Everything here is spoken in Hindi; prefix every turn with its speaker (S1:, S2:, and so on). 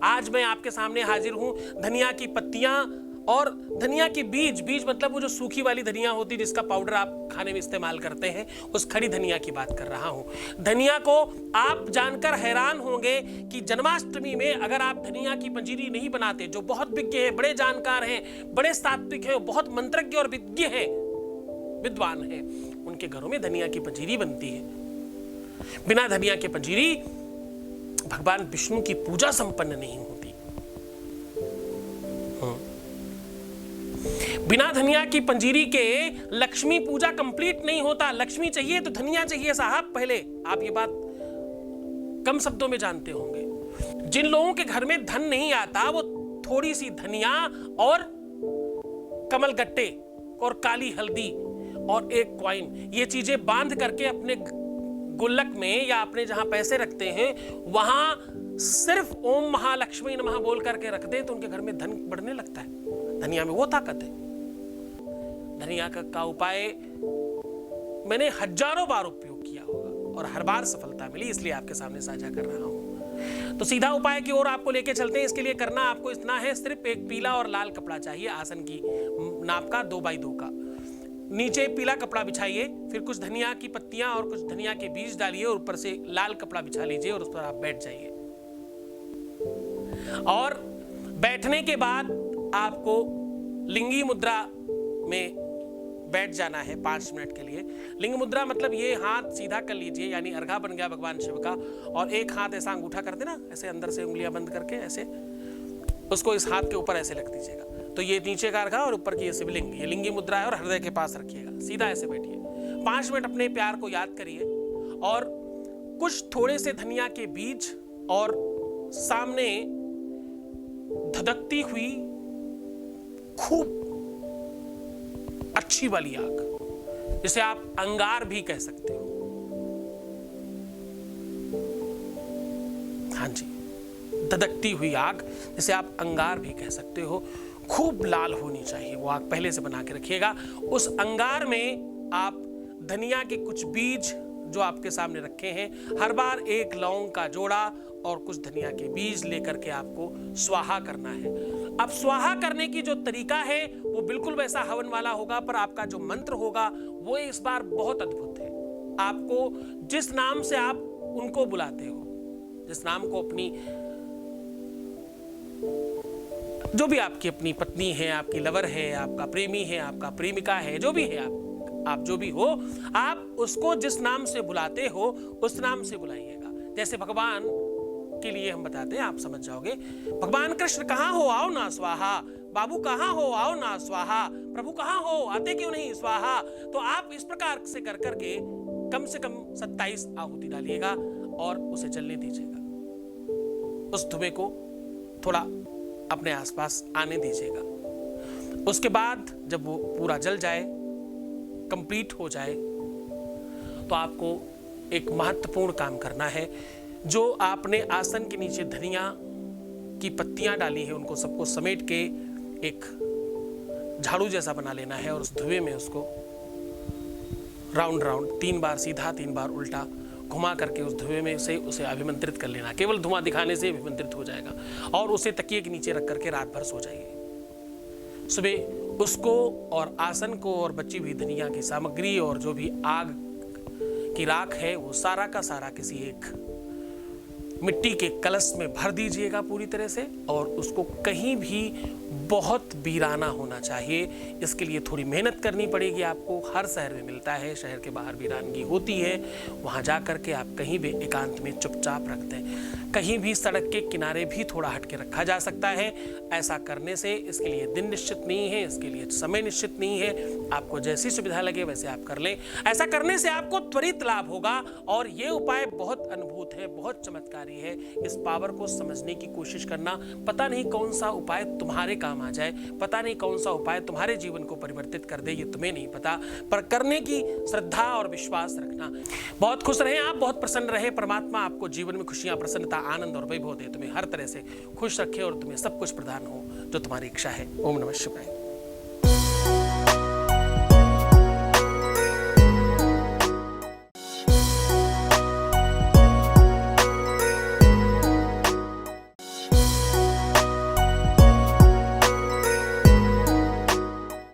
S1: आज मैं आपके सामने हाजिर हूं धनिया की पत्तियां और धनिया के बीज। बीज मतलब वो जो सूखी वाली धनिया होती है जिसका पाउडर आप खाने में इस्तेमाल करते हैं, उस खड़ी धनिया की बात कर रहा हूं। धनिया को आप जानकर हैरान होंगे कि जन्माष्टमी में अगर आप धनिया की पंजीरी नहीं बनाते, जो बहुत विज्ञ हैं, बड़े जानकार हैं, बड़े सात्विक हैं, बहुत मंत्रज्ञ और विज्ञ हैं, विद्वान हैं, उनके घरों में धनिया की पंजीरी बनती है। बिना धनिया के पंजीरी भगवान विष्णु की पूजा संपन्न नहीं होती। बिना धनिया की पंजीरी के लक्ष्मी पूजा कंप्लीट नहीं होता। लक्ष्मी चाहिए तो धनिया चाहिए साहब। पहले आप ये बात कम शब्दों में जानते होंगे। जिन लोगों के घर में धन नहीं आता वो थोड़ी सी धनिया और कमल गट्टे और काली हल्दी और एक कॉइन, ये चीजें बांध करके अपने गुल्लक में या अपने जहां पैसे रखते हैं वहां सिर्फ ओम महालक्ष्मी नमः बोल करके रख दें तो उनके घर में धन बढ़ने लगता है। धनिया में वो ताकत है। धनिया का उपाय मैंने हजारों बार उपयोग किया होगा और हर बार सफलता मिली, इसलिए आपके सामने साझा कर रहा हूं। तो सीधा उपाय की ओर आपको लेके चलते हैं। इसके लिए करना आपको इतना है, सिर्फ एक पीला और लाल कपड़ा चाहिए, आसन की नाप का 2x2 का। नीचे पीला कपड़ा बिछाइए, फिर कुछ धनिया की पत्तियां और कुछ धनिया के बीज डालिए और ऊपर से लाल कपड़ा बिछा लीजिए और उस पर आप बैठ जाइए। और बैठने के बाद आपको लिंगी मुद्रा में बैठ जाना है 5 मिनट के लिए। लिंग मुद्रा मतलब ये हाथ सीधा कर लीजिए, यानी अर्घा बन गया भगवान शिव का, और एक हाथ ऐसा अंगूठा कर देना, ऐसे अंदर से उंगलियां बंद करके ऐसे उसको इस हाथ के ऊपर ऐसे रख दीजिएगा। तो ये नीचे का अर्घा और ऊपर की ये शिवलिंग, ये लिंगी मुद्रा है और हृदय के पास रखिएगा। सीधा ऐसे बैठिए, 5 मिनट अपने प्यार को याद करिए और कुछ थोड़े से धनिया के बीज और सामने धधकती हुई खूब अच्छी वाली आग, जिसे आप अंगार भी कह सकते हो, हाँ जी, धधकती हुई आग जिसे आप अंगार भी कह सकते हो, खूब लाल होनी चाहिए। वो आग पहले से बना के रखिएगा। उस अंगार में आप धनिया के कुछ बीज जो आपके सामने रखे हैं, हर बार एक लौंग का जोड़ा और कुछ धनिया के बीज लेकर के आपको स्वाहा करना है। अब स्वाहा करने की जो तरीका है वो बिल्कुल वैसा हवन वाला होगा, पर आपका जो मंत्र होगा वो इस बार बहुत अद्भुत है। आपको जिस नाम से आप उनको बुलाते हो, जिस नाम को अपनी जो भी आपकी अपनी पत्नी है, आपकी लवर है, आपका प्रेमी है, आपका प्रेमिका है, जो भी है, आप जो भी हो, आप उसको जिस नाम से बुलाते हो उस नाम से बुलाइएगा। जैसे भगवान के लिए हम बताते हैं, आप समझ जाओगे। भगवान कृष्ण कहाँ हो, आओ ना स्वाहा। बाबू कहाँ हो, आओ ना स्वाहा। प्रभु कहाँ हो, आते क्यों नहीं स्वाहा। तो आप इस प्रकार से कर करके कम से कम 27 आहुति डालिएगा और उसे जलने दीजिएगा। उस धुएं को थोड़ा अपने आसपास आने दीजिएगा। उसके बाद जब वो पूरा जल जाए, कंप्लीट हो जाए, तो आपको एक महत्वपूर्ण काम करना है। जो आपने आसन के नीचे धनिया की पत्तियां डाली है उनको सबको समेट के एक झाड़ू जैसा बना लेना है और उस धुएं में उसको राउंड राउंड 3 बार सीधा 3 बार उल्टा घुमा करके उस धुएं में से उसे अभिमंत्रित कर लेना। केवल धुआं दिखाने से अभिमंत्रित हो जाएगा और उसे तकिए के नीचे रख करके रात भर सो जाइए। सुबह उसको और आसन को और बची हुई धनिया की सामग्री और जो भी आग की राख है वो सारा का सारा किसी एक मिट्टी के कलश में भर दीजिएगा पूरी तरह से, और उसको कहीं भी बहुत वीराना होना चाहिए। इसके लिए थोड़ी मेहनत करनी पड़ेगी आपको। हर शहर में मिलता है, शहर के बाहर वीरानगी होती है, वहाँ जा कर के आप कहीं भी एकांत में चुपचाप रख दें। कहीं भी सड़क के किनारे भी थोड़ा हट के रखा जा सकता है। ऐसा करने से इसके लिए दिन निश्चित नहीं है, इसके लिए समय निश्चित नहीं है। आपको जैसी सुविधा लगे वैसे आप कर लें। ऐसा करने से आपको त्वरित लाभ होगा और ये उपाय बहुत अद्भुत है, बहुत चमत्कारी है। इस पावर को समझने की कोशिश करना। पता नहीं कौन सा उपाय तुम्हारे काम आ जाए, पता नहीं कौन सा उपाय तुम्हारे जीवन को परिवर्तित कर दे, ये तुम्हें नहीं पता, पर करने की श्रद्धा और विश्वास रखना। बहुत खुश रहें आप, बहुत प्रसन्न रहे। परमात्मा आपको जीवन में खुशियां, प्रसन्नता, आनंद और वैभव दे, तुम्हें हर तरह से खुश रखे और तुम्हें सब कुछ प्रदान हो जो तुम्हारी इच्छा है। ओम नमः शिवाय।